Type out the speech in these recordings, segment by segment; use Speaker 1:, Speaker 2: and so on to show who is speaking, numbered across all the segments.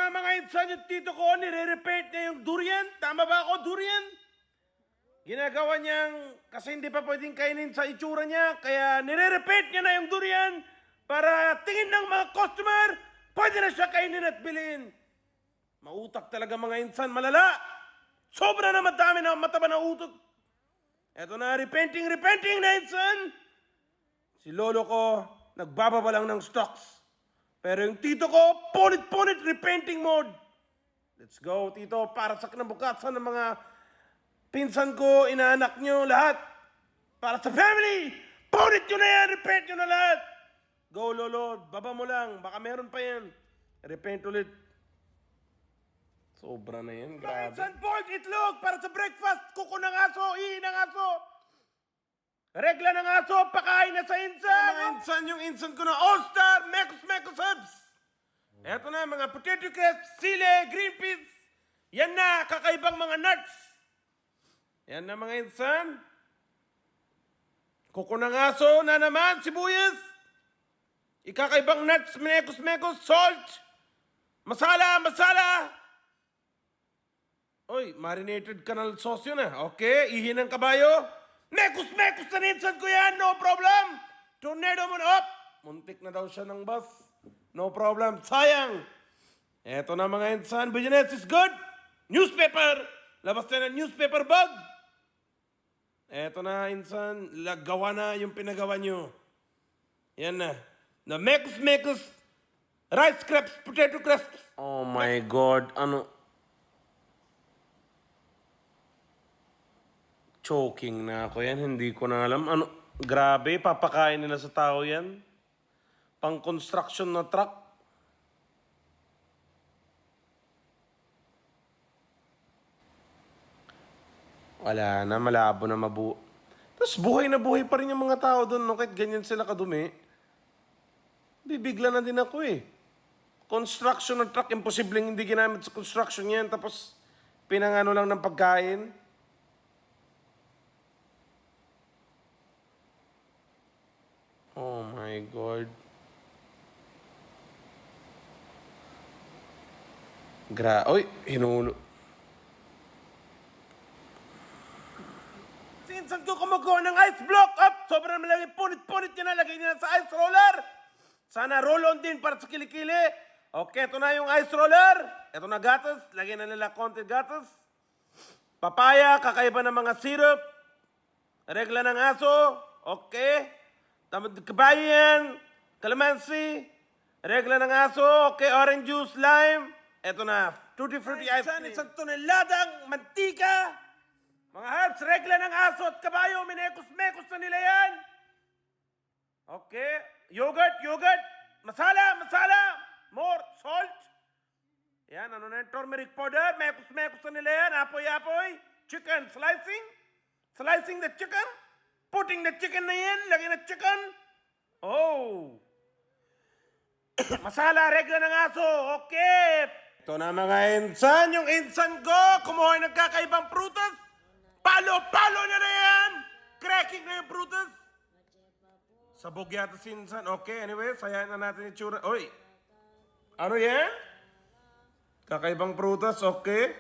Speaker 1: nga mga insan yung tito ko, nire-repaint niya yung durian. Tama ba ako, durian? Ginagawa niyang, kasi hindi pa pwedeng kainin sa itsura niya, kaya nire-repaint niya na yung durian para tingin ng mga customer, pwede na siya kainin at bilhin. Mautak talaga mga insan, malala. Sobra na madami na mataba na utak. Eto na, repainting na insan. Si lolo ko, nagbababa lang ng stocks. Pero yung tito ko, punit repainting mode. Let's go, tito, para sa kinabukasan ng mga pinsan ko, inaanak nyo, lahat. Para sa family, punit nyo na yan, repaint nyo na lahat. Go, lolo, baba mo lang, baka meron pa yan. Repaint ulit. Sobra na yan, grabe. Pinsan, pork, itlog, para sa breakfast, kuko ng aso, ihi ng aso. Regla ng aso, pakain na sa insan. Mga insan, yung insan ko na all-star, mekos herbs. Eto na, mga potato crisps, sile, green peas. Yan na, kakaibang mga nuts. Yan na mga insan. Kuko ng aso na naman, sibuyas. Ikakaibang nuts, mekos, salt. Masala. Oy, marinated canal sauce yun ah. Okay, ihi ng kabayo. Mekos na ninsan ko yan, no problem. Tornado mo na up. Muntik na daw siya ng bus. No problem, sayang. Eto na mga insan, business is good. Newspaper. Labas na ng newspaper bag. Eto na insan, gawa na yung pinagawa nyo. Yan na. Na mekos. Rice crepes, potato crisps. Oh my God, ano? Choking na ako yan, hindi ko na alam. Ano, grabe, papakain nila sa tao yan. Pang construction na truck. Wala na, malabo na Tapos buhay na buhay pa rin yung mga tao doon, no? Kahit ganyan sila kadumi. Bibigla na din ako eh. Construction na truck, imposibleng hindi ginamit sa construction yan. Tapos pinangano lang ng pagkain. Oh my God. Oy, hinulo. Sinsan ko kumukuha ng ice block up. Sobrang malaki, punit niya na. Lagay niya sa ice roller. Sana roll-on din para sa kilikili. Okay, ito na yung ice roller. Ito na gatas. Lagyan na nila konti gatas. Papaya, kakaiba ng mga syrup. Regla ng aso. Okay. Tamad kabayo yan. Calamansi. Regla ng aso. Okay, orange juice, lime. Eto na. Tutti frutti ice cream. Isang toneladang mantika. Mga herbs, regla ng aso at kabayo. Minekos-mekos na nila yan. Okay. Yogurt. Masala. More salt. Yan, ano na yung turmeric powder. Mekos-mekos na nila yan. Apoy. Chicken slicing. Slicing the chicken. Putting the chicken na yan, lagyan na chicken. Oh. Masala, regla ng aso. Okay. Ito na mga insan. Yung insan ko, kumuha ng kakaibang prutas. Palo na yan. Cracking na yung prutas. Sabog yata si insan. Okay, anyway, sayahin na natin yung tsura. Oy. Ano yan? Kakaibang prutas, okay.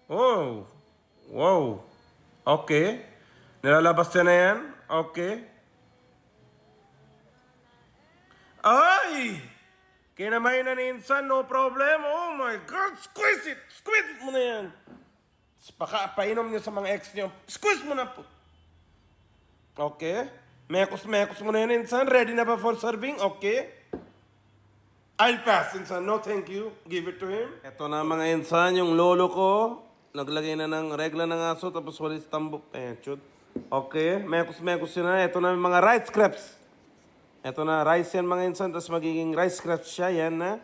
Speaker 1: Oh. Wow. Okay. Nilalabas niya na yan? Okay. Ay! Kinamay na ni insan, no problem. Oh my God, squeeze it mo na yan. Painom niyo sa mga ex niyo. Squeeze mo na po. Okay. Mekos mo na yan, insan. Ready na ba for serving? Okay. I'll pass, insan. No, thank you. Give it to him. Ito na mga insan, yung lolo ko. Naglagay na ng regla ng aso, tapos walis tambok. Chut. Okay, mekos yun na. Ito na mga rice crepes. Ito na, rice yan mga insan, tapos magiging rice crepes siya, yan na.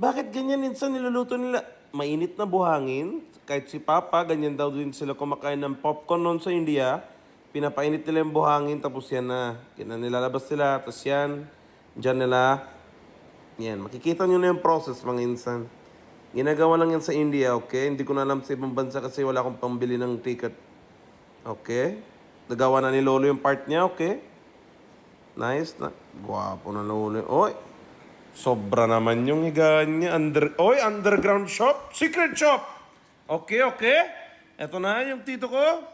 Speaker 1: Bakit ganyan insan niluluto nila? Mainit na buhangin. Kahit si Papa, ganyan daw din sila kumakain ng popcorn noon sa India. Pinapainit nila yung buhangin, tapos yan na. Nilalabas sila, tapos yan. Diyan nila. Yan, makikita nyo na yung process mga insan. Ginagawa lang yan sa India, okay? Hindi ko na alam sa ibang bansa kasi wala akong pambili ng ticket. Okay? Nagawa na ni Lolo yung part niya, okay? Nice na. Gwapo na Lolo. Oy! Sobra naman yung higaan niya. Underground shop? Secret shop! Okay, okay. Eto na yung tito ko.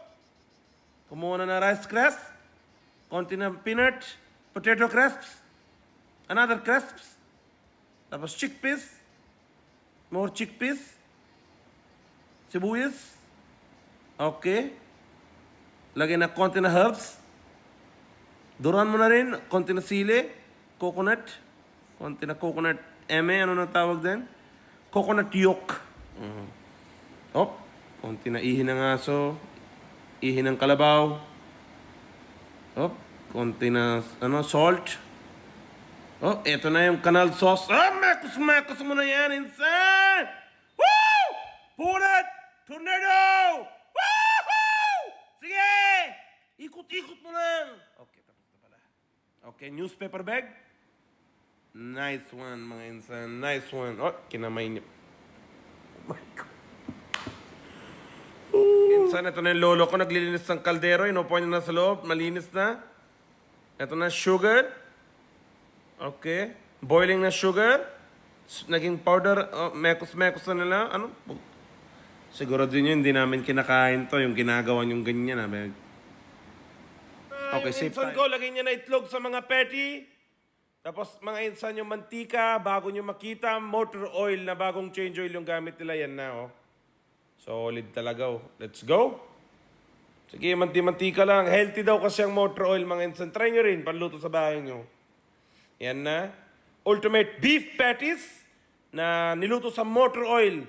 Speaker 1: Kumuha na ng rice crisps. Konti ng peanut. Potato crisps. Another crisps. Tapos chickpeas. More chickpeas. Sibuyas. Okay. Lagyan na konti na herbs. Duran mo na rin. Konti na sili. Coconut. Konti na coconut. Ano na tawag din? Coconut yolk. Op. Konti na ihi ng aso. Ihi ng kalabaw. Op. Konti na salt. Oh, eto na yung canal sauce. Makos mo na yan, insan! Woo! Punat! Tornado! Woohoo! Sige! Ikot-ikot mo lang. Okay, tapos na pala. Okay, newspaper bag. Nice one, mga insan. Nice one. Oh, kinamay niya. Oh my God. Insan, ito na yung lolo ko. Naglilinis ng kaldero. Inupuan niya na sa loob. Malinis na. Ito na sugar. Okay. Boiling na sugar. Naging powder. Mekos-mekos na nila. Ano? Siguro din yun, hindi namin kinakain to. Yung ginagawa yung ganyan. Okay, safe time. Ko, lagay niya na itlog sa mga patty. Tapos mga insan yung mantika, bago nyo makita, motor oil na bagong change oil yung gamit nila. Yan na, oh. Solid talaga, oh. Let's go. Sige, manti-mantika lang. Healthy daw kasi ang motor oil, mga insan. Try nyo rin, panluto sa bahay nyo. Yan na. Ultimate beef patties na niluto sa motor oil.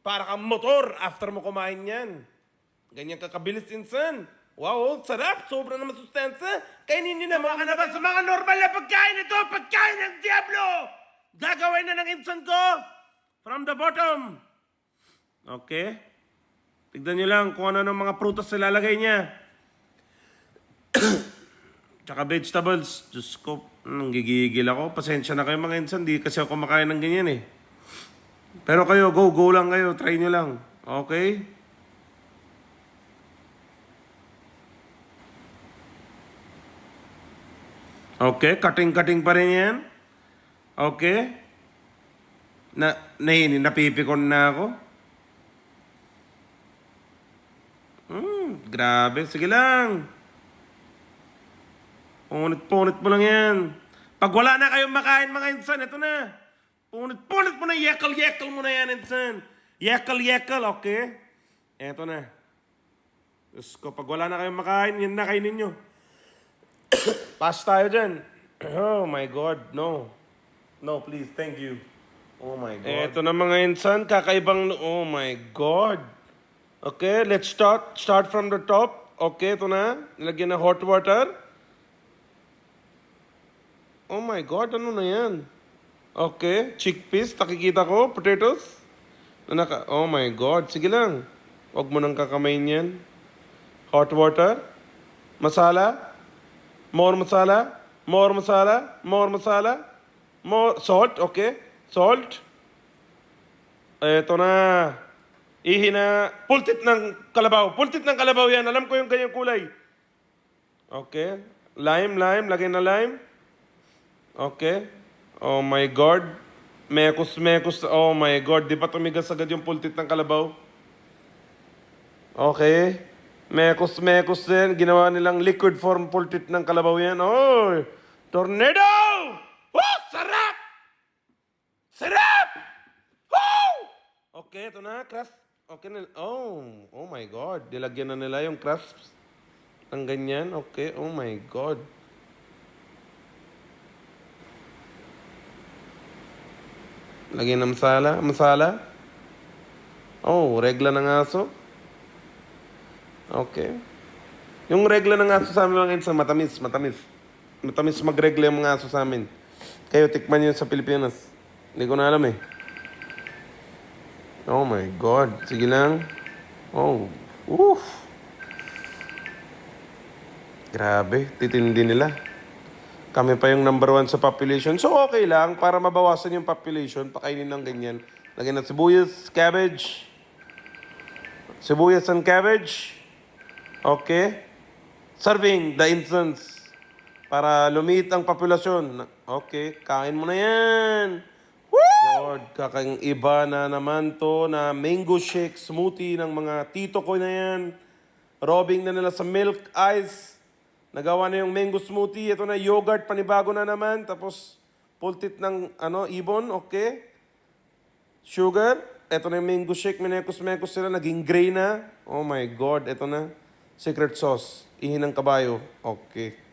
Speaker 1: Para kang motor after mo kumain yan. Ganyan kakabilis, insan. Wow, sarap. Sobra na masustansya. Kainin nyo na mga na ba sa mga normal na pagkain ito? Pagkain ng Diablo! Gagawin na ng insan ko from the bottom. Okay. Tignan nyo lang kung ano ng mga prutas na lalagay niya. Tsaka vegetables. Diyos ko, gigigil ako. Pasensya na kayo mga insan. Di kasi ako kumakain ng ganyan eh. Pero kayo, go lang kayo. Try nyo lang. Okay? Okay, cutting pa rin yan. Okay. Napipikon na ako. Grabe. Sige lang. Punit mo lang yan. Pag wala na kayong makain, mga insan, ito na. Punit mo na, yekal mo na yan, insan. Yekal, okay? Ito na. Diyos ko, pag wala na kayong makain, yan na kainin nyo. Pass tayo dyan. Oh my God, no. No, please, thank you. Oh my God. Ito na mga insan, kakaibang, oh my God. Okay, let's start from the top. Okay, ito na. Nilagyan na hot water. Oh my God, ano na yan? Okay, chickpeas, nakikita ko, potatoes. Oh my God, sige lang. Huwag mo nang kakamayin yan. Hot water. Masala. More masala. More salt, okay. Salt. Eto na. Ihi na. Pultit ng kalabaw yan. Alam ko yung ganyang kulay. Okay. Lime. Lagay na lime. Okay. Oh my God. Mekos. Oh my God. Di ba tumigas agad yung pultit ng kalabaw? Okay. Mekos din. Ginawa nilang liquid form pultit ng kalabaw yan. Oh! Tornado! Oh! Sarap! Oh! Okay, ito na. Crust. Okay na. Oh my God. Dilagyan na nila yung crusts ng ganyan. Okay. Oh my God. Lagyan ng masala. Oh, regla ng aso. Okay. Yung regla ng aso sa amin mga insan, matamis. Matamis magregla yung mga aso sa amin. Kayo, tikman nyo sa Pilipinas. Hindi ko na alam eh. Oh my God. Sige lang. Oh. Oof. Grabe. Titindi nila. Kami pa yung number 1 sa population. So okay lang. Para mabawasan yung population, pakainin ng ganyan. Lagyan ng sibuyas, cabbage. Sibuyas and cabbage. Okay. Serving the instance. Para lumiit ang populasyon. Okay, kain mo na yan. Lord, kakang iba na naman to na mango shake smoothie ng mga tito ko na yan. Robbing na nila sa milk ice. Nagawa na yung mango smoothie. Ito na yogurt, panibago na naman. Tapos pultit ng ibon, okay. Sugar. Ito na yung mango shake. Minekos-mekos sila. Naging gray na. Oh my God, ito na. Secret sauce. Ihi ng kabayo. Okay.